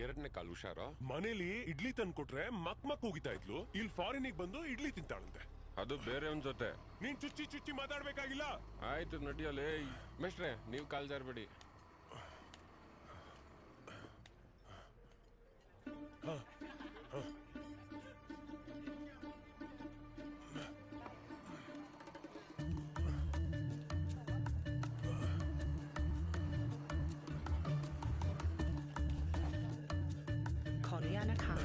ಎರಡನೇ ಕಾಲು ಹುಷಾರು. ಮನೇಲಿ ಇಡ್ಲಿ ತಂದು ಕೊಟ್ರೆ ಮಕ್ ಹೋಗಿತಾ ಇದ್ಲು, ಇಲ್ಲಿ ಫಾರಿನಿಗೆ ಬಂದು ಇಡ್ಲಿ ತಿಂತಾಳಂತೆ. ಅದು ಬೇರೆ ಒಂದ್ ಜೊತೆ. ನೀನ್ ಚುಚ್ಚಿ ಮಾತಾಡ್ಬೇಕಾಗಿಲ್ಲ. ಆಯ್ತು ನಡಿಯಲೇ ಮೇಷ್ಟ್ರೆ, ನೀವು ಕಾಲ್ ಜಾರ್ಬೇಡಿ.ขออนุญาตนะคะ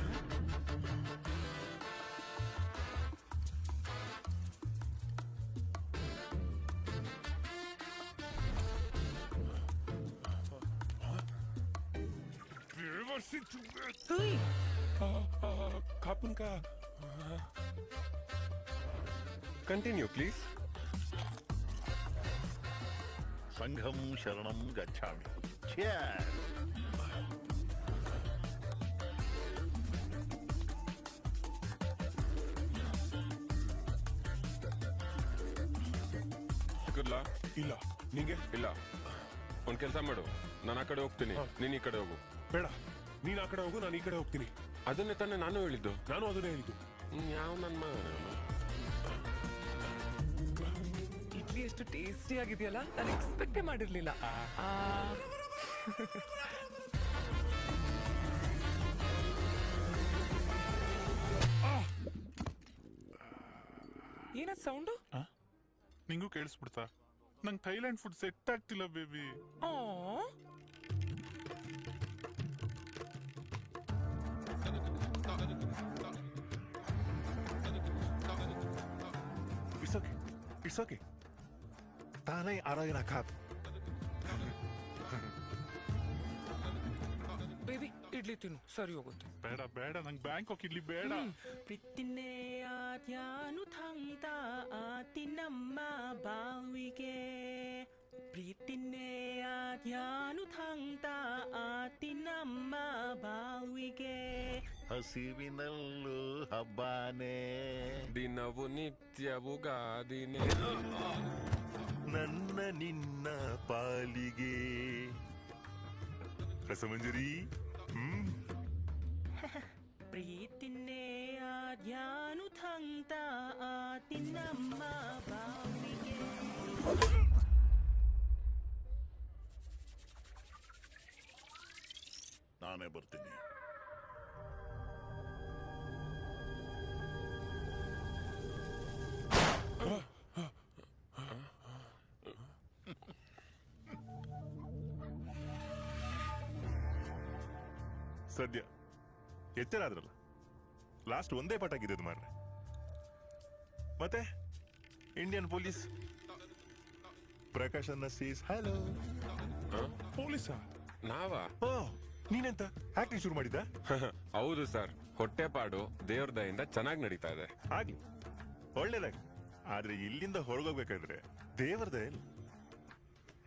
เฮ้ย ಖಾಪುನ್ಕ ಕಂಟಿನ್ಯೂ ಪ್ಲೀಸ್. ಸಂಘಂ ಶರಣಂ ಗಚ್ಚಾಮಿ. ಸಿಕ್ಕುದ್ಲಾ? ಇಲ್ಲ ನಿಂಗೆ ಇಲ್ಲ. ಒಂದ್ ಕೆಲ್ಸ ಮಾಡು, ನಾನು ಆ ಕಡೆ ಹೋಗ್ತೀನಿ, ನೀನ್ ಈ ಕಡೆ ಹೋಗು. ಬೇಡ, ನೀನ್ ಆ ಕಡೆ ಹೋಗು, ನಾನು ಈ ಕಡೆ ಹೋಗ್ತೀನಿ. ಅದನ್ನೇ ತಾನೇ ನಾನು ಹೇಳಿದ್ದು. ನಾನು ಅದನ್ನೇ ಹೇಳಿದ್ದು. ಯಾವ ನನ್ನ ಇಡ್ಲಿ ಎಷ್ಟು ಟೇಸ್ಟಿ ಆಗಿದೆಯಲ್ಲ, ನಾನು ಎಕ್ಸ್ಪೆಕ್ಟೇ ಮಾಡಿರ್ಲಿಲ್ಲ. ಏನ ಸೌಂಡು? ನಿಂಗೂ ಕೇಳಿಸ್ಬಿಡ್ತಾ? ನಂಗೆ ಥೈಲ್ಯಾಂಡ್ ಫುಡ್ ಸೆಟ್ ಆಗ್ತಿಲ್ಲ ಬೇಬಿ. It's okay. ತಾನೇ ಆರೋಗ್ಯನ ಖಾತ್. ಬೇಬಿ ಇಡ್ಲಿ ತಿನ್ನು, ಸರಿ ಹೋಗುತ್ತೆ. ಬೇಡ ಬೇಡ, ನಂಗೆ ಬ್ಯಾಂಕಾಕ್ ಇಡ್ಲಿ ಬೇಡ. ಪ್ರೀತಿನೇ ಆದ್ಯಾನು ಥಂಗ್ತಾ ಆತಿ ನಮ್ಮ ಬಾವಿಗೆ, ಪ್ರೀತಿನೇ ಆದ್ಯಾನು ಥಂಗ್ತಾ ಆತಿ ನಮ್ಮ ಬಾವಿಗೆ. ಹಸಿವಿನಲ್ಲೂ ಹಬ್ಬಾನೇ, ದಿನವು ನಿತ್ಯವು ಗಾದಿನೇ, ನನ್ನ ನಿನ್ನ ಪಾಲಿಗೆ ರಸಮಂಜರಿ. ಪ್ರೀತಿನೇ ಆದ್ಯಾನು ಥಂಗ್ತಾ ಆತಿ ನಮ್ಮ ಬಾವಿಗೆ. ನಾನೇ ಬರ್ತೀನಿ. ಸದ್ಯ ಎಚ್ಚರ ಆದ್ರಲ್ಲ, ಲಾಸ್ಟ್ ಒಂದೇ ಪಟಾಕಿದ್ದು ಮಾರ್ರೆ. ಮತ್ತೆ ಇಂಡಿಯನ್ ಪೊಲೀಸ್ ಪ್ರಕಾಶ್ ಅನ್ನ ಸೀಸ್. ಹಲೋ ಪೊಲೀಸಾ? ನಾವಾ? ಓ, ನೀನೆಂತ ಆಕ್ಟಿಂಗ್ ಶುರು ಮಾಡಿದ್ದ? ಹೌದು ಸರ್, ಹೊಟ್ಟೆಪಾಡು ದೇವ್ರ ದಯಿಂದ ಚೆನ್ನಾಗಿ ನಡೀತಾ ಇದೆ. ಆಗ್ಲಿ, ಒಳ್ಳೇದಾಗಿ. ಆದ್ರೆ ಇಲ್ಲಿಂದ ಹೊರಗೋಗ್ಬೇಕಾದ್ರೆ ದೇವರ ದಯ ಇಲ್ಲ,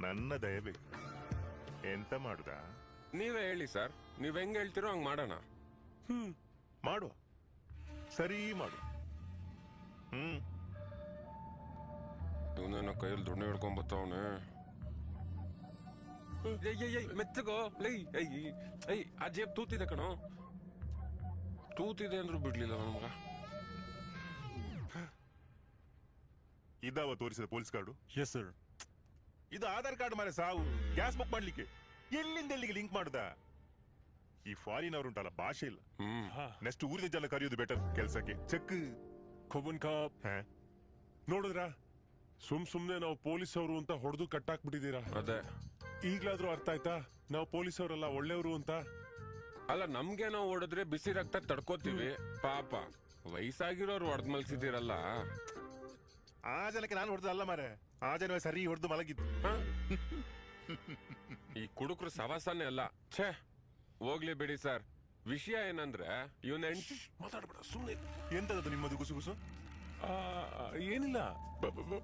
ನನ್ನ ದಯ ಬೇಕು. ಎಂತ ಮಾಡುದಾ? ನೀವೇ ಹೇಳಿ ಸರ್, ನೀವ್ ಹೆಂಗ್ ಹೇಳ್ತಿರೋ ಹಂಗ್ ಮಾಡೋಣ. ಮಾಡುವ, ಸರಿ ಮಾಡು. ಇವನೇನೋ ಕೈಯಲ್ಲಿ ದುಡ್ಡು ಹಿಡ್ಕೊಂಬತ್ತವನೆ. ಮೆತ್ತಗೋ ಲೈ. ಆ ಜೇಬ್ ತೂತಿದೆ ಕಣೋ, ತೂತಿದೆ ಅಂದ್ರೂ ಬಿಡ್ಲಿಲ್ಲ ನಮ್ಗ. ಇದಾವ ತೋರಿಸಿದ ಪೊಲೀಸ್ ಕಾರ್ಡು? Yes sir. ಇದು ಆಧಾರ್ ಕಾರ್ಡ್ ಮಾರೆ ಸಾವು. ಗ್ಯಾಸ್ ಬುಕ್ ಮಾಡ್ಲಿಕ್ಕೆ ಎಲ್ಲಿಂದ ಎಲ್ಲಿಗೆ ಲಿಂಕ್ ಮಾಡುದಾ? ಈ ಫಾರಿನ್ ಅವ್ರು ಉಂಟಲ್ಲ, ಭಾಷೆ ಇಲ್ಲ. ನೆಕ್ಸ್ಟ್ ಊರಿನ ಜನ ಕರೆಯೋದು ಬೆಟರ್ ಕೆಲ್ಸಕ್ಕೆ. ಚೆಕ್ ಖಬನ್ ಕಾಪ್ ನೋಡಿದ್ರ, ಸುಮ್ನೆ ನಾವು ಪೊಲೀಸ್ ಅವರು ಅಂತ ಹೊಡೆದು ಕಟ್ಟಾಕ್ಬಿಟ್ಟಿದ್ದೀರಾ. ಅದೇ, ಈಗ್ಲಾದ್ರೂ ಅರ್ಥ ಆಯ್ತಾ ನಾವು ಪೊಲೀಸ್ ಅವರಲ್ಲ, ಒಳ್ಳೆಯವರು ಅಂತ? ಅಲ್ಲ, ನಮ್ಗೆ ನಾವು ಹೊಡೆದ್ರೆ ಬಿಸಿ ರಕ್ತ ತಡ್ಕೋತೀವಿ. ಪಾಪ ವಯಸ್ಸಾಗಿರೋರು ಹೊಡೆದ್ ಮಲ್ಸಿದಿರಲ್ಲ. ಆ ಜನಕ್ಕೆ ನಾನು ಹೊಡೆದಲ್ಲ ಮಾರೆ, ಆ ಜನವೇ ಸರಿ ಹೊಡೆದು ಮಲಗಿದ್ದು. ಈ ಕುಡುಕ್ರು ಸವಾಸನೇ ಅಲ್ಲ. ಛೇ, ಹೋಗ್ಲಿ ಬಿಡಿ ಸರ್. ವಿಷಯ ಏನಂದ್ರೆ ಇವನ ಮಾತಾಡ್ಬೇಡ ಸುಮ್ಮನೆ. ಎಂತದ್ದು ನಿಮ್ಮದು ಗುಸುಗುಸು? ಏನಿಲ್ಲ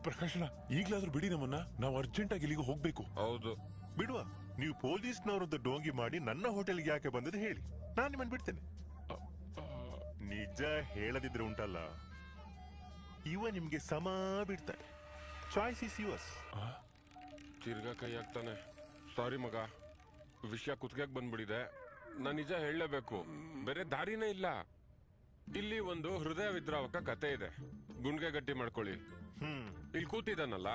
ಪ್ರಕಾಶ್, ಈಗ್ಲಾದ್ರೂ ಬಿಡಿ ನಮ್ಮನ್ನ, ನಾವು ಅರ್ಜೆಂಟ್ ಆಗಿ ಇಲ್ಲಿಗೆ ಹೋಗ್ಬೇಕು. ಹೌದು, ಬಿಡುವ. ನೀವು ಪೊಲೀಸ್ನವರದ್ದು ಡೋಂಗಿ ಮಾಡಿ ನನ್ನ ಹೋಟೆಲ್ಗೆ ಯಾಕೆ ಬಂದದ್ದು ಹೇಳಿ, ನಾನು ನಿಮ್ಮನ್ನು ಬಿಡ್ತೇನೆ. ನಿಜ ಹೇಳದಿದ್ರೆ ಉಂಟಲ್ಲ, ಇವ ನಿಮ್ಗೆ ಸಮ ಬಿಡ್ತಾನೆ. Choice is yours. ತಿರ್ಗಾ ಕೈ ಹಾಕ್ತಾನೆ. ಸಾರಿ ಮಗ, ವಿಷಯ ಕುತ್ಗ್ಯಾಕ್ ಬಂದ್ಬಿಡಿದೆ. ನಾನ್ ನಿಜ ಹೇಳಲೇಬೇಕು, ಬೇರೆ ದಾರಿನೇ ಇಲ್ಲ. ಇಲ್ಲಿ ಒಂದು ಹೃದಯ ವಿದ್ರಾವಕ ಕತೆ ಇದೆ, ಗುಂಡ್ಗೆ ಗಟ್ಟಿ ಮಾಡ್ಕೊಳ್ಳಿ. ಇಲ್ಲಿ ಕೂತಿದ್ದಾನಲ್ಲ,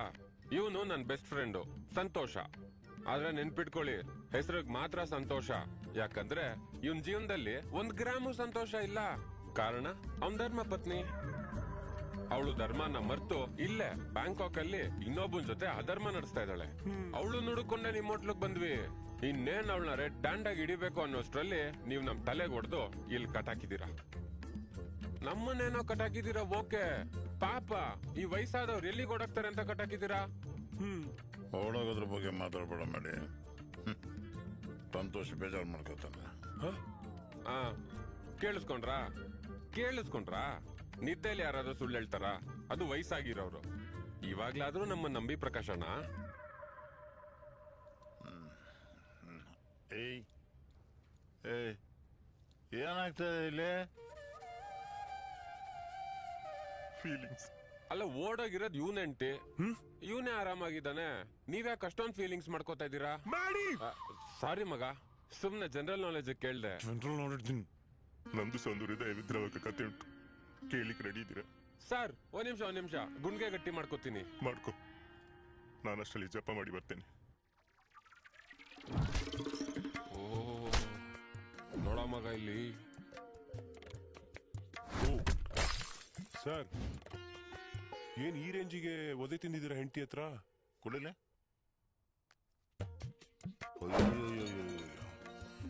ಇವನು ನನ್ನ ಬೆಸ್ಟ್ ಫ್ರೆಂಡು ಸಂತೋಷ. ಆದ್ರೆ ನೆನ್ಪಿಟ್ಕೊಳ್ಳಿ, ಹೆಸರಿಗೆ ಮಾತ್ರ ಸಂತೋಷ. ಯಾಕಂದ್ರೆ ಇವನ್ ಜೀವನದಲ್ಲಿ 1 ಗ್ರಾಮು ಸಂತೋಷ ಇಲ್ಲ. ಕಾರಣ ಅವನ್ ಧರ್ಮ ಪತ್ನಿ. ಅವಳು ಧರ್ಮನ ಮರ್ತು ಇಲ್ಲೇ ಬ್ಯಾಂಕಾಕ್ ಅಲ್ಲಿ ಇನ್ನೊಬ್ಬನ ಜೊತೆ ಅಧರ್ಮ ನಡೆಸ್ತಾ ಇದ್ದಾಳೆ. ಅವಳು ನುಡ್ಕೊಂಡೆ ನಿಮ್ ಹೋಟ್ಲಕ್ ಬಂದ್ವಿ. ಇನ್ನೇನ್ ಅವಳನ್ನ ರೆಡ್ ಡ್ಯಾಂಡ್ ಆಗಿ ಹಿಡಿಬೇಕು ಅನ್ನೋಷ್ಟ್ರಲ್ಲಿ ನೀವ್ ನಮ್ ತಲೆಗೆ ಹೊಡೆದು ಇಲ್ಲಿ ಕಟಾಕಿದೀರಾ. ನಮ್ಮನ್ನೇನೋ ಕಟಾಕಿದೀರಾ, ಓಕೆ. ಪಾಪ ಈ ವಯಸ್ಸಾದವ್ರು ಎಲ್ಲಿಗೆ ಓಡಾಕ್ತಾರೆ ಅಂತ ಕಟಾಕಿದೀರಾ. ಓಡೋಗೋದ್ರ ಬಗ್ಗೆ ಮಾತಾಡ್ಬೇಡ ಮಾಡಿ. ಸಂತೋಷ ಬೇಜಾರು ಮಾಡ್ಕೋತಾನೆ. ಆ ಕೇಳಿಸ್ಕೊಂಡ್ರಾ ನಿದ್ದೆಯಲ್ಲಿ ಯಾರಾದ್ರೂ ಸುಳ್ಳು ಹೇಳ್ತಾರ? ಅದು ವಯಸ್ಸಾಗಿರೋರು. ಇವಾಗ್ಲಾದ್ರೂ ನಮ್ಮ ನಂಬಿ ಪ್ರಕಾಶಣ್ಣ. ಏಯ್ ಏನಾಗ್ತದೆ ಇಲ್ಲಿ? ಫೀಲಿಂಗ್ಸ್. ಅಲ್ಲ, ಓಡೋಗಿರೋದ್ ಇವನೆಂಟಿ, ಇವನೇ ಆರಾಮಾಗಿದ್ದಾನೆ. ನೀವ್ಯಾಕೆ ಅಷ್ಟೊಂದು ಫೀಲಿಂಗ್ಸ್ ಮಾಡ್ಕೋತಾ ಇದ್ದೀರಾ? ಮಾಡಿ ಸಾರಿ ಮಗ, ಸುಮ್ನೆ ಜನರಲ್ ನಾಲೆಜ್ ಕೇಳ್ದೆ. General knowledge. ನಂದು ಒಂದು ಹೃದಯ ವಿದ್ರಾವಕ ಕತೆ ಉಂಟು, ಕೇಳಿಕ್ ರೆಡಿ ಇದ್ದೀರಾ? ಸರ್ ಒಂದ್ ನಿಮಿಷ ಗುಂಡ್ಗೆ ಗಟ್ಟಿ ಮಾಡ್ಕೋತೀನಿ. ಮಾಡ್ಕೊ, ನಾನಷ್ಟರಲ್ಲಿ ಜಪ ಮಾಡಿ ಬರ್ತೇನೆ. ಓ ನೋಡ ಮಗ ಇಲ್ಲಿ. ಸರ್, ಏನ್ ಈ ರೇಂಜಿಗೆ ಒದೆ ತಿಂದಿದ್ದೀರಾ ಹೆಂಡತಿ ಹತ್ರ? ಕುಡಿಲೆ?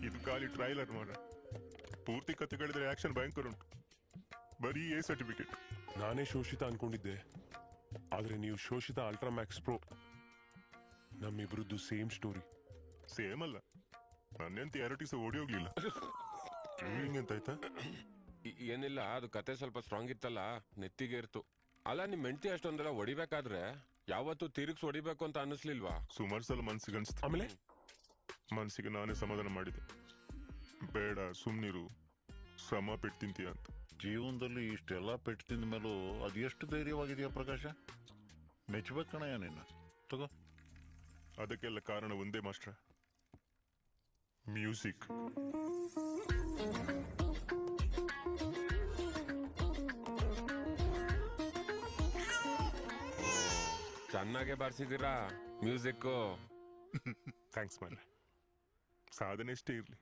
ಇದು ಖಾಲಿ ಟ್ರೈಲರ್ ಮಾಡ. ಪೂರ್ತಿ ಕತೆ ಕೇಳಿದ್ರೆ ಆಕ್ಷನ್ ಭಯಂಕರ ಉಂಟು. ಬರೀ ಎ ಸರ್ಟಿಫಿಕೇಟ್. ನಾನೇ ಶೋಷಿತ ಅನ್ಕೊಂಡಿದ್ದೆ, ಆದ್ರೆ ನೀವು ಶೋಷಿತ ಅಲ್ಟ್ರಾಮ್ಯಾಕ್ಸ್ ಪ್ರೋ. ನಮ್ಮಿಬ್ರದ್ದು ಸೇಮ್ ಸ್ಟೋರಿ. ಸೇಮ್ ಅಲ್ಲ, ನನ್ನೆಂತ 2 ದಿವಸ ಓಡಿ ಹೋಗ್ಲಿಲ್ಲ. ಹಿಂಗೆಂತಾಯ್ತಾ? ಏನಿಲ್ಲ, ಅದು ಕತೆ ಸ್ವಲ್ಪ ಸ್ಟ್ರಾಂಗ್ ಇತ್ತಲ್ಲ, ನೆತ್ತಿಗೆ ಇರ್ತು. ಅಲ್ಲ, ನಿಮ್ ಹೆಂಡತಿ ಅಷ್ಟೊಂದೆಲ್ಲ ಹೊಡಿಬೇಕಾದ್ರೆ ಯಾವತ್ತು ತಿರುಗಿಸ್ ಹೊಡಿಬೇಕು ಅಂತ ಅನಿಸ್ಲಿಲ್ವಾ? ಸುಮಾರು ಸಲ ಮನ್ಸಿಗೆ ಅನ್ಸ್ತು. ಆಮೇಲೆ ಮನ್ಸಿಗೆ ನಾನೇ ಸಮಾಧಾನ ಮಾಡಿದೆ, ಬೇಡ ಸುಮ್ನಿರು, ಶ್ರಮ ಪೆಟ್ಟು ತಿಂತೀಯ ಅಂತ. ಜೀವನದಲ್ಲಿ ಇಷ್ಟೆಲ್ಲ ಪೆಟ್ಟು ತಿಂದ ಮೇಲೂ ಅದು ಎಷ್ಟು ಧೈರ್ಯವಾಗಿದೆಯಾ ಪ್ರಕಾಶ? ಮೆಚ್ಚಬೇಕಣಯ್ಯ ನಿನ್ನ. ತಗೋ. ಅದಕ್ಕೆಲ್ಲ ಕಾರಣ ಒಂದೇ ಮಾಸ್ಟ್ರ, ಮ್ಯೂಸಿಕ್. ಚೆನ್ನಾಗೆ ಬಾರಿಸಿದೀರಾ ಮ್ಯೂಸಿಕ್. ಥ್ಯಾಂಕ್ಸ್ ಮಾರ್ರೆ. ಸಾಧನೆ ಎಷ್ಟೇ ಇರಲಿ,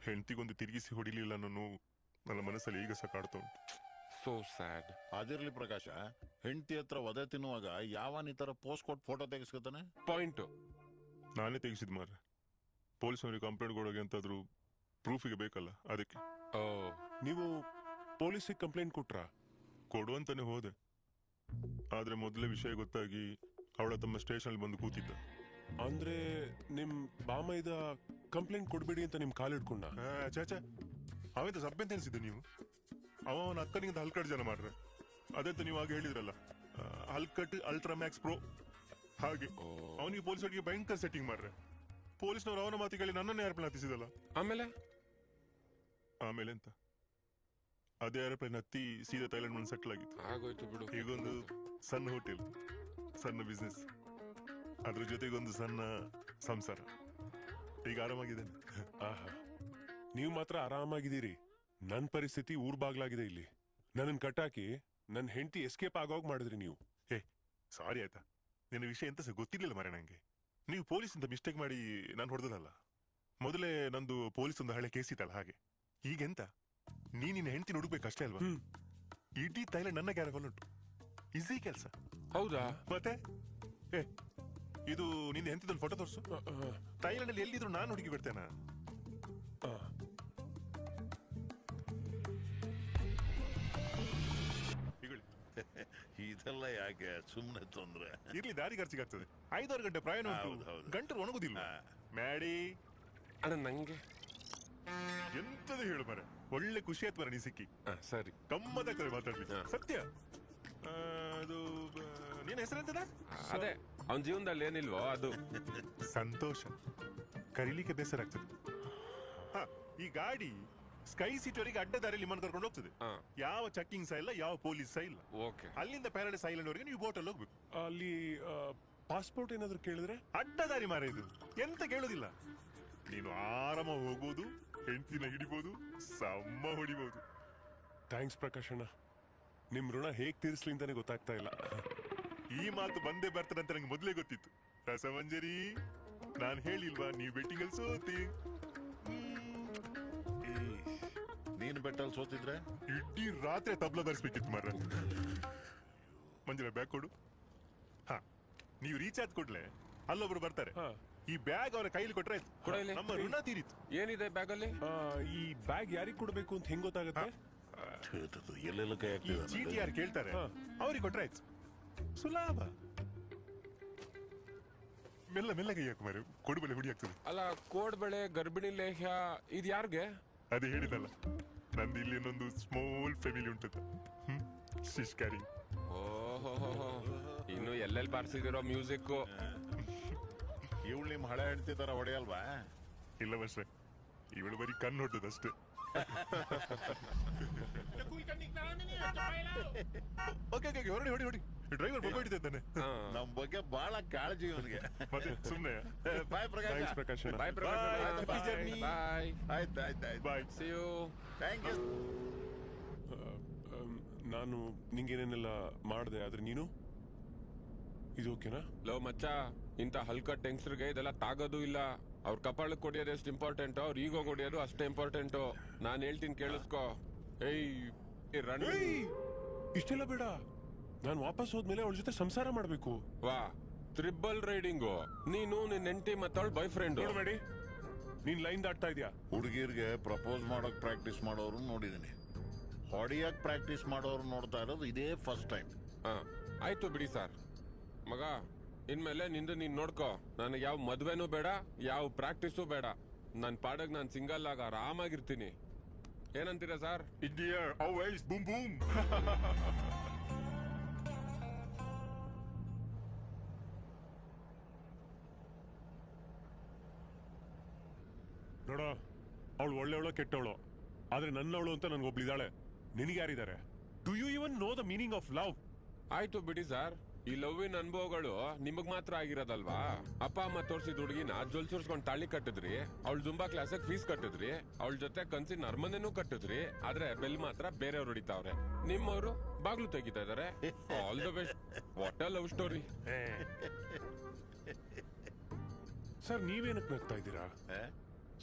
ಹೆಂಡತಿಗೊಂದು ತಿರುಗಿಸಿ ಹೊಡಿಲಿಲ್ಲ ಅನ್ನೋ ನೋವು ನನ್ನ ಮನಸ್ಸಲ್ಲಿ ಈಗ ಸಹ ಕಾಡ್ತಾ ಉಂಟು. So sad. ಅದಿರ್ಲಿ ಪ್ರಕಾಶ, ಹೆಂಡತಿ ಹತ್ರ ಒದೆ ತಿನ್ನುವಾಗ ಯಾವನ್ ಈ ತರ ಪೋಸ್ಟ್ ಕೊಟ್ಟು ಫೋಟೋ ತೆಗೆಸ್ಕೊತಾನೆ? ಪಾಯಿಂಟ್ ನಾನೇ ತೆಗಿಸಿದ್ ಮಾರ್ರೆ. ಪೊಲೀಸವರಿಗೆ ಕಂಪ್ಲೇಂಟ್ ಕೊಡೋಕೆ ಅಂತಾದ್ರೂ ಪ್ರೂಫಿಗೆ ಬೇಕಲ್ಲ, ಅದಕ್ಕೆ. ಓ, ನೀವು ಪೊಲೀಸಿಗೆ ಕಂಪ್ಲೇಂಟ್ ಕೊಟ್ರಾ? ಕೊಡುವಂತಾನೆ ಹೋದೆ, ಆದ್ರೆ ಮೊದಲೇ ವಿಷಯ ಗೊತ್ತಾಗಿ ಅವಳ ತಮ್ಮ ಸ್ಟೇಷನ್ ಬಂದು ಕೂತಿದ್ದ. ಅಂದ್ರೆ ನಿಮ್ ಬಾಮೈದ ಕಂಪ್ಲೇಂಟ್ ಕೊಡ್ಬೇಡಿ ಅಂತ ನಿಮ್ ಕಾಲಿಡ್ಕೊಂಡ? ಚಾಚಾ, ಅವಂತ ಸಭ್ಯ ಅಂತ ಅನ್ಸಿದ್ದೆ ನೀವು? ಅವನ ಅಕ್ಕನಿಂದ ಹಲ್ಕಟ್ ಜನ ಮಾಡ್ರೆ. ಅದಂತ ನೀವು ಆಗ ಹೇಳಿದ್ರಲ್ಲ, ಹಲ್ಕಟ್ ಅಲ್ಟ್ರಾಮ್ಯಾಕ್ಸ್ ಪ್ರೋ. ಹಾಗೆ ಅವನಿಗೆ ಪೊಲೀಸರಿಗೆ ಭಯಂಕರ ಸೆಟ್ಟಿಂಗ್ ಮಾಡ್ರೆ. ಪೊಲೀಸ್ನವ್ರು ಅವನ ಮಾತಿಗೆ ನನ್ನನ್ನೇ ಏರ್ಪ್ಲೇನ್ ಹತ್ತಿಸಿದಲ್ಲ. ಆಮೇಲೆ ಎಂತ, ಅದೇ ಏರೋಪ್ಲೇನ್ ಹತ್ತಿ ಸೀದಾ ಥೈಲ್ಯಾಂಡ್ ಬಂದು ಸೆಟ್ಲ್ ಆಗಿತ್ತು. ಆಗೋಯ್ತು ಬಿಡು. ಈಗೊಂದು ಸಣ್ಣ ಹೋಟೆಲ್, ಸಣ್ಣ ಬಿಸ್ನೆಸ್, ಅದ್ರ ಜೊತೆಗೊಂದು ಸಣ್ಣ ಸಂಸಾರ. ಈಗ ಆರಾಮಾಗಿದ್ದೇನೆ. ಆಹಾ, ನೀವು ಮಾತ್ರ ಆರಾಮಾಗಿದ್ದೀರಿ. ನನ್ ಪರಿಸ್ಥಿತಿ ಊರ್ ಬಾಗ್ಲಾಗಿದೆ ಇಲ್ಲಿ. ನನ್ನನ್ ಕಟ್ಟಾಕಿ ನನ್ ಹೆಂಡತಿ ಎಸ್ಕೇಪ್ ಆಗೋಗ್ ಮಾಡಿದ್ರಿ ನೀವು. ಸಾರಿ ಆಯ್ತಾ, ನಿನ್ನ ವಿಷಯ ಎಂತ ಸಹ ಗೊತ್ತಿರ್ಲಿಲ್ಲ ಮಾರೆ ನಂಗೆ. ನೀವು ಪೊಲೀಸ್ ಅಂತ ಮಿಸ್ಟೇಕ್ ಮಾಡಿ ನಾನು ಹೊಡೆದಲ್ಲ. ಮೊದಲೇ ನಂದು ಪೊಲೀಸ್ ಒಂದು ಹಳೆ ಕೇಸ್ ಇತ್ತಲ್ಲ, ಹಾಗೆ. ಈಗೆಂತ ನಿನ್ನ ಹೆಂಡತಿ ಹುಡುಕ್ಬೇಕಷ್ಟೇ ಅಲ್ವಾ? ಇಡೀ ಥೈಲ್ಯಾಂಡ್ ನನ್ನ ಕ್ಯಾರವಲ್ ಉಂಟು. ಈಸಿ ಕೆಲಸ. ಹೌದಾ? ಮತ್ತೆ ಇದು ನಿನ್ನ ಹೆಂಡತಿದೊಂದು ಫೋಟೋ ತೋರಿಸು. ಥೈಲ್ಯಾಂಡ್ ಅಲ್ಲಿ ಎಲ್ಲಿದ್ರು ನಾನು ಹುಡುಗಿ ಬಿಡ್ತೇನಾ? ಇದೆಲ್ಲ ಯಾಕೆ ಸುಮ್ಮನೆ ತೊಂದ್ರೆ? ಇರ್ಲಿ, ದಾರಿ ಖರ್ಚಿಗಾಗ್ತದೆ. 5-6 ಗಂಟೆ ಪ್ರಯಾಣ ಉಂಟು, ಗಂಟಲು ಒಣಗುದಿಲ್ಲ. ಮ್ಯಾಡಿ ಅಣ್ಣ, ನಂಗೆ ಎಂತದು ಹೇಳು ಮರ, ಒಳ್ಳೆ ಖುಷಿ ಆಯ್ತು ಮರ ನೀ ಸಿಕ್ಕಿ. ಸರಿ, ಗಮ್ಮತ್ತಾಗ್ತದೆ ಮಾತಾಡ್ಲಿಕ್ಕೆ. ಸತ್ಯ. ಅದು ನಿನ್ನ ಹೆಸರೆಂತದ? ಅದೇ ಅವನ ಜೀವನದಲ್ಲಿ ಏನಿಲ್ವೋ ಅದು. ಸಂತೋಷ. ಕರೀಲಿಕ್ಕೆ ಬೇಸರ ಆಗ್ತದೆ. ಈ ಗಾಡಿ ಸ್ಕೈ ಸಿಟಿ ವರೆಗೆ ಅಡ್ಡ ದಾರಿಯಲ್ಲಿ ನಿಮ್ಮನ್ನು ಕರ್ಕೊಂಡು ಹೋಗ್ತದೆ. ಯಾವ ಚೆಕಿಂಗ್ ಸಹ ಇಲ್ಲ, ಯಾವ ಪೊಲೀಸ್ ಸಹ ಇಲ್ಲ. ಅಲ್ಲಿಂದ ಪ್ಯಾರಡೈಸ್ ಐಲ್ಯಾಂಡ್ ವರೆಗೆ ನೀವು ಬೋಟಲ್ಲಿ ಹೋಗ್ಬೇಕು. ಅಲ್ಲಿ ಪಾಸ್ಪೋರ್ಟ್ ಏನಾದ್ರು ಕೇಳಿದ್ರೆ? ಅಡ್ಡ ದಾರಿ ಮಾರ ಇದು, ಎಂತ ಕೇಳೋದಿಲ್ಲ. ನೀನು ಆರಾಮ ಹೋಗೋದು, ಹೆಂಡತಿನ ಹಿಡಿಬಹುದು, ಸಮ್ಮ ಹೊಡಿಬಹುದು. ಥ್ಯಾಂಕ್ಸ್ ಪ್ರಕಾಶ್ ಅಣ್ಣ. ನಿಮ್ ಋಣ ಹೇಗ್ ತೀರಿಸ್ಲಿ ಅಂತಾನೆ ಗೊತ್ತಾಗ್ತಾ ಇಲ್ಲ. ಈ ಮಾತು ಬಂದೇ ಬರ್ತಾರಂತ ನಂಗೆ ಮೊದಲೇ ಗೊತ್ತಿತ್ತು. ರಸಮಂಜರಿ, ನಾನ್ ಹೇಳಿಲ್ವಾ ನೀವು ಬೆಟ್ಟಿಂಗ್ ಅಲ್ಲಿ ಸೋತಿ. ನೀನು ಬೆಟ್ಟಲ್ಲಿ ಸೋತಿದ್ರೆ ಇಡೀ ರಾತ್ರಿ ತಬ್ಲ ಬರ್ಸ್ಬೇಕಿತ್ತು ಮಾರ. ಮಂಜುಳ ಬ್ಯಾಗ್ ಕೊಡು. ಹಾ, ನೀವು ರೀಚಾರ್ಜ್ ಕೊಡ್ಲೆ ಅಲ್ಲೊಬ್ರು ಬರ್ತಾರೆ. ಹಾ. ಈ ಬ್ಯಾಗ್ ಅವರ ಕೈಲಿ ಕೊಟ್ರೆ ಆಯ್ತು. ಕೊಡ ಇಲ್ಲಿ. ನಮ್ಮ ಋಣ ತೀರಿತು. ಏನಿದೆ ಬ್ಯಾಗಲ್ಲಿ? ಈ ಬ್ಯಾಗ್ ಯಾರಿಗ್ ಕೊಡ್ಬೇಕು ಅಂತ ಹೆಂಗ್ ಗೊತ್ತಾಗತ್ತೆ? ಎಲ್ಲೆಲ್ಲ ಕೈ ಈ ಚೀಟಿ ಯಾರು ಕೇಳ್ತಾರೆ ಹಾ. ಅವ್ರಿಗೆ ಕೊಟ್ರೆ ಆಯ್ತು. ಸುಲಭ. ಮೆಲ್ಲ ಮೆಲ್ಲ ಕೈ ಹಾಕು ಮಾರು, ಕೊಡುಬಲೆ ಹುಡಿ ಆಗ್ತದೆ. ಅಲ್ಲ, ಕೋಡ್ಬಳೆ, ಗರ್ಭಿಣಿ ಲೇಹ್ಯ ಇದು ಯಾರ್ಗೆ? ಅದೇ ಹೇಳಿದಲ್ಲ, ನಂದು ಇಲ್ಲಿ ಇನ್ನೊಂದು ಸ್ಮಾಲ್ ಫ್ಯಾಮಿಲಿ ಉಂಟದ. ಶಿಷ್ಕಾರಿ. ಓಹೋ, ಇನ್ನು ಎಲ್ಲೆಲ್ಲಿ ಬಾರಿಸಿದಿರೋ ಮ್ಯೂಸಿಕ್. ಇವಳು ನಿಮ್ ಹಳೆ ಹೆಂಡತಿ ತರ ಹೊಡೆಯಲ್ವಾ? ಇಲ್ಲ ವರ್ಷ, ಇವಳು ಬರೀ ಕಣ್ಣು ಹೊಟ್ಟದಷ್ಟೇ. ಓಕೆ ಓಕೆ, ಹೊರಡಿ ಹೊಡಿ ಹೊಡಿ. ಡ್ರೈವರ್ ಬೊಬ್ಬ ಹಿಡಿತಾನೆ. ನಮ್ ಬಗ್ಗೆ ಬಹಳ ಕಾಳಜಿ ಇವನಿಗೆ. ಮತ್ತೆ ಸುಮ್ನೆ. ಬಾಯ್ ಪ್ರಕಾಶ್. ಥ್ಯಾಂಕ್ಸ್ ಪ್ರಕಾಶ್ ಅಣ್ಣ. ಬಾಯ್ ಪ್ರಕಾಶ್. Happy journey. ಬಾಯ್. ಆಯ್ತು ಆಯ್ತು ಆಯ್ತು. Bye. See you. Thank you. ನಾನು ನಿಂಗೇನೇನೆಲ್ಲ ಮಾಡಿದೆ, ಆದ್ರೆ ನೀನು ಇದು ಓಕೆನಾ? ಲೋ ಮಚ್ಚ, ಇಂಥ ಹಲ್ಕ ಟೆಂಗ್ಸ್ರಿಗೆ ಇದೆಲ್ಲ ತಾಗೋದು ಇಲ್ಲ. ಅವ್ರ ಕಪಾಳಕ್ಕೆ ಕೊಡಿಯೋದು ಎಷ್ಟು ಇಂಪಾರ್ಟೆಂಟ್, ಅವ್ರ ಈಗೋ ಕೊಡಿಯೋದು ಅಷ್ಟೇ ಇಂಪಾರ್ಟೆಂಟು. ನಾನು ಹೇಳ್ತೀನಿ ಕೇಳಿಸ್ಕೊ. ರನ್. ಇಷ್ಟೆಲ್ಲ ಬೇಡ. ನಾನು ವಾಪಸ್ ಹೋದ್ಮೇಲೆ ಅವಳ ಜೊತೆ ಸಂಸಾರ ಮಾಡ್ಬೇಕು. ವಾ, ತ್ರಿಬಲ್ ರೈಡಿಂಗು. ನೀನು ನಿನ್ನ ಹೆಂಡತಿ ಮತ್ತವಳ ಬಾಯ್ ಫ್ರೆಂಡ್. ನೋಡ್ಬೇಡಿ, ನೀನ್ ಲೈನ್ ದಾಟ್ತಾ ಇದ್ಯಾ. ಹುಡುಗಿರ್ಗೆ ಪ್ರಪೋಸ್ ಮಾಡೋಕ್ ಪ್ರಾಕ್ಟೀಸ್ ಮಾಡೋರು ನೋಡಿದೀನಿ, ಹೊಡಿಯಕ್ ಪ್ರಾಕ್ಟೀಸ್ ಮಾಡೋರು ನೋಡ್ತಾ ಇರೋದು ಇದೇ ಫಸ್ಟ್ ಟೈಮ್. ಆಯ್ತು ಬಿಡಿ ಸರ್. ಮಗ, ಇನ್ಮೇಲೆ ನಿಂದು ನೀನ್ ನೋಡ್ಕೋ. ನನಗೆ ಯಾವ ಮದ್ವೆನೂ ಬೇಡ, ಯಾವ ಪ್ರಾಕ್ಟೀಸು ಬೇಡ. ನನ್ನ ಪಾಡಗ್ ನಾನು ಸಿಂಗಲ್ ಆಗ ಆರಾಮಾಗಿರ್ತೀನಿ. ಏನಂತೀರಾ sir? India always boom boom. ನೋಡೋ, ಅವಳು ಒಳ್ಳೆವಳು ಕೆಟ್ಟವಳು, ಆದ್ರೆ ನನ್ನವಳು ಅಂತ ನನ್ಗೊಬ್ಳಿದಾಳೆ. ನಿನಗೆ ಯಾರಿದ್ದಾರೆ? Do you even know the meaning of love? ಆಯ್ತು ಬಿಡಿ ಸರ್. ಈ ಲವ್ವಿನ ಅನುಭವಗಳು ನಿಮಗ್ ಮಾತ್ರ ಆಗಿರೋದಲ್ವಾ? ಅಪ್ಪ ಅಮ್ಮ ತೋರ್ಸಿದ ಹುಡುಗಿನ ಜೊಲ್ಸುರ್ಸ್ಕೊಂಡ್ ತಾಳಿ ಕಟ್ಟಿದ್ರಿ, ಅವಳ ಜುಂಬಾ ಕ್ಲಾಸಿಗೆ ಫೀಸ್ ಕಟ್ಟಿದ್ರಿ, ಅವಳ ಜೊತೆ ಕನ್ಸಿನ ಅರಮನೆನೂ ಕಟ್ಟಿದ್ರಿ. ಆದ್ರೆ ಬೆಲ್ ಮಾತ್ರ ಬೇರೆಯವ್ರು ಹೊಡಿತಾವ್ರೆ. ನಿಮ್ಮವರು ಬಾಗ್ಲು ತೆಗಿತಾ ಇದಾರೆ. All the best. What a love story. Sir, ನೀವೇನಕ್ಕೆ ನಗ್ತಾ ಇದ್ದೀರಾ?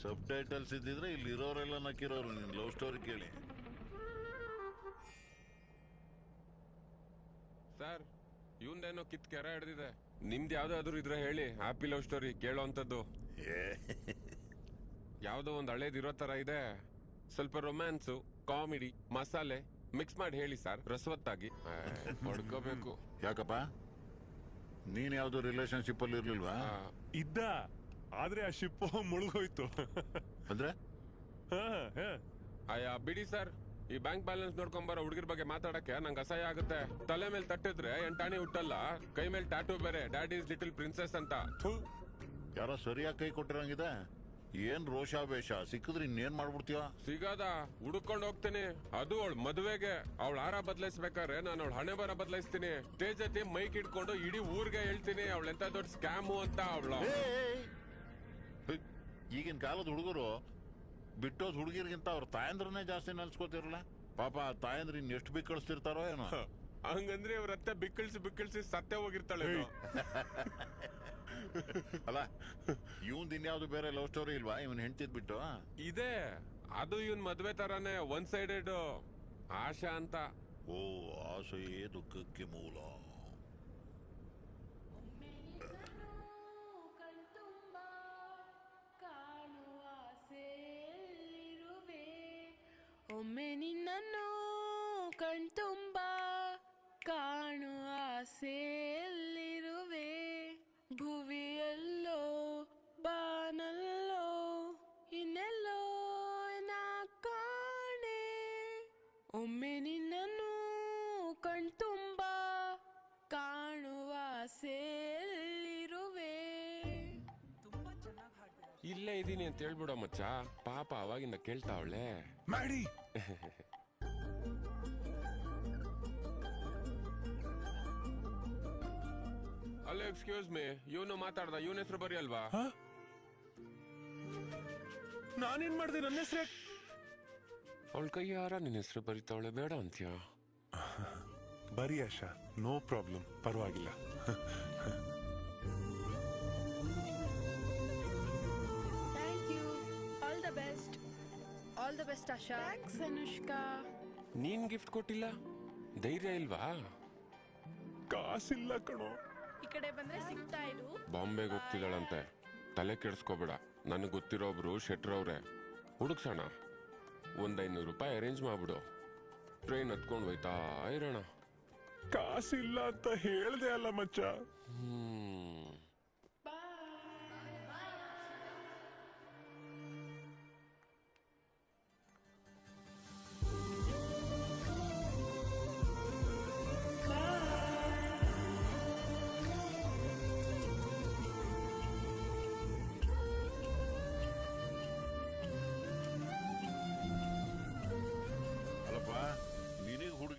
ಸಬ್ ಟೈಟಲ್ಸ್ ಇದ್ದಿದ್ರೆ ಇಲ್ಲಿ ಇರೋರೆಲ್ಲ ನಕ್ಕಿರೋರು ನಿನ್ ಲವ್ ಸ್ಟೋರಿ ಕೇಳಿ. ಸರ್, ಇವಂದೇನೋ ಕಿತ್ ಕೆರ ಹಿಡ್ದಿದೆ. ನಿಮ್ದು ಯಾವ್ದಾದ್ರು ಇದ್ರೆ ಹೇಳಿ, ಹ್ಯಾಪಿ ಲವ್ ಸ್ಟೋರಿ ಕೇಳೋ ಅಂತದ್ದು. ಯಾವ್ದೋ ಒಂದ್ ಹಳೇದಿರೋ ತರ ಇದೆ. ಸ್ವಲ್ಪ ರೊಮ್ಯಾನ್ಸು, ಕಾಮಿಡಿ, ಮಸಾಲೆ ಮಿಕ್ಸ್ ಮಾಡಿ ಹೇಳಿ ಸರ್, ರಸವತ್ತಾಗಿ. ಹೊಡ್ಕೋಬೇಕು. ಯಾಕಪ್ಪ, ನೀನ್ ಯಾವ್ದು ರಿಲೇಶನ್ಶಿಪ್ ಅಲ್ಲಿ ಇರ್ಲಿಲ್ವಾ? ಇದ್ದ, ಆದ್ರೆ ಆ ಶಿಪ್ ಮುಳುಗೋಯ್ತು. ಅಂದ್ರೆ ಅಯ್ಯ ಬಿಡಿ ಸರ್. ಈ ಬ್ಯಾಂಕ್ ಬ್ಯಾಲೆನ್ಸ್ ನೋಡ್ಕೊಂಬರೋ ಹುಡುಗಿರ್ ಬಗ್ಗೆ ಮಾತಾಡಕ್ಕೆ ನಂಗೆ ಅಸಹ್ಯ ಆಗುತ್ತೆ. ತಲೆ ಮೇಲೆ ತಟ್ಟಿದ್ರೆ ಎಂಟಾಣಿ ಹುಟ್ಟಲ್ಲ, ಕೈ ಮೇಲೆ ಟ್ಯಾಟೂ ಬೇರೆ, ಡ್ಯಾಡ್ ಈಸ್ ಲಿಟಲ್ ಪ್ರಿನ್ಸೆಸ್ ಅಂತ. ಯಾರೋ ಸರಿಯಾಗಿ ಕೈ ಕೊಟ್ಟಿರಂಗಿದೆ. ಏನ್ ರೋಷಾವೇಶ, ಸಿಕ್ಕಿದ್ರೆ ಇನ್ನೇನ್ ಮಾಡ್ಬಿಡ್ತೀವ? ಸಿಗದ ಹುಡುಕೊಂಡ್ ಹೋಗ್ತೀನಿ. ಅದು ಅವಳ ಮದುವೆಗೆ. ಅವಳ ಹಾರ ಬದಲಾಯಿಸ್ಬೇಕಾದ್ರೆ ನಾನು ಅವಳ ಹಣೆ ಬರ ಬದಲಾಯಿಸ್ತೀನಿ. ಸ್ಟೇಜ್ ಜೊತೆ ಮೈಕ್ ಇಟ್ಕೊಂಡು ಇಡೀ ಊರ್ಗೆ ಹೇಳ್ತೀನಿ ಅವಳ ಎಂತ ದೊಡ್ಡ ಸ್ಕ್ಯಾಮು ಅಂತ. ಅವಳ ಈಗಿನ ಕಾಲದ ಹುಡುಗರು ಬಿಟ್ಟೋದ್ ಹುಡುಗಿರ್ಗಿಂತ ಅವ್ರ ತಾಯಂದ್ರನ್ನೇ ಜಾಸ್ತಿ ನೆನ್ಸ್ಕೋತಿರಲ್ಲ. ಪಾಪ ತಾಯಂದ್ರ ಇನ್ ಎಷ್ಟು ಬಿಕ್ಕಳಿಸ್ತಿರ್ತಾರೋ ಏನೋ. ಹಂಗಂದ್ರೆ ಇವ್ರ ಅತ್ತೆ ಬಿಕ್ಕಳಿಸಿ ಸತ್ಯ ಹೋಗಿರ್ತಾಳೆ. ಅಲ್ಲ, ಇವನ್ ಇನ್ಯಾವ್ದು ಬೇರೆ ಲವ್ ಸ್ಟೋರಿ ಇಲ್ವಾ ಇವನ್ ಹೆಂಡ್ತಿದ್ ಬಿಟ್ಟು? ಇದೆ, ಅದು ಇವನ್ ಮದ್ವೆ ತರಾನೇ ಒನ್ ಸೈಡೆಡ್. ಆಶಾ ಅಂತ. ಓ, ಆಸೆಯೇ ದುಃಖಕ್ಕೆ ಮೂಲ. ಒಮ್ಮೆ ನಿನ್ನನ್ನು ಕಣ್ತುಂಬ ಕಾಣುವ ಆಸೆಯಲ್ಲಿರುವೆ. ಭುವಿಯಲ್ಲೋ ಬಾನಲ್ಲೋ ಇನ್ನೆಲ್ಲೋ ನಾ ಕಾಣೆ. ಒಮ್ಮೆ ನಿನ್ನನ್ನು ಕಣ್ತುಂಬ ಕಾಣುವ ಆಸೆಯಲ್ಲಿರುವೆ. ಇಲ್ಲೇ ಇದೀನಿ ಅಂತ ಹೇಳ್ಬಿಡೋ ಮಚ್ಚ. ಪಾಪ ಅವಾಗಿಂದ ಕೇಳ್ತಾವಳೆ. ಮಾಡಿ ಅಲ್ಲ, ಎಕ್ಸ್ಕ್ಯೂಸ್ ಮೀ, ಇವನು ಮಾತಾಡ್ದ, ಇವನ ಹೆಸರು ಬರೀ ಅಲ್ವಾ? ನಾನೇನ್ ಮಾಡ್ದೆ? ನನ್ನ ಹೆಸರೇ ಅವಳ ಕೈಯಾರ ನಿನ್ನ ಹೆಸರು ಬರೀತಾವಳೆ, ಬೇಡ ಅಂತ್ಯಾ? ಬರೀ ಆಶಾ, ನೋ ಪ್ರಾಬ್ಲಮ್, ಪರವಾಗಿಲ್ಲ. Thank you. All the best. All the best Asha. Thanks Anushka. ನೀನ್ ಗಿಫ್ಟ್ ಕೊಟ್ಟಿಲ್ಲ, ಧೈರ್ಯ ಇಲ್ವಾ? ಕಾಸಿಲ್ಲ ಕಣೋ. ಈ ಕಡೆ ಬಂದ್ರೆ ಸಿಗ್ತಾ ಇರು. ಬಾಂಬೆಗೆ ಹೋಗ್ತಿದ್ದಾಳಂತೆ, ತಲೆ ಕೆಡಿಸ್ಕೋಬೇಡ. ನನಗೆ ಗೊತ್ತಿರೋ ಒಬ್ರು ಶೆಟ್ರವ್ರೆ, ಹುಡುಕ್ಸೋಣ. ಒಂದ್ 500 ರೂಪಾಯಿ ಅರೇಂಜ್ ಮಾಡ್ಬಿಡು, ಟ್ರೈನ್ ಹತ್ಕೊಂಡು ಹೋಯ್ತಾ ಇರೋಣ. ಕಾಸಿಲ್ಲ ಅಂತ ಹೇಳ್ದೆ ಅಲ್ಲ ಮಚ್ಚ.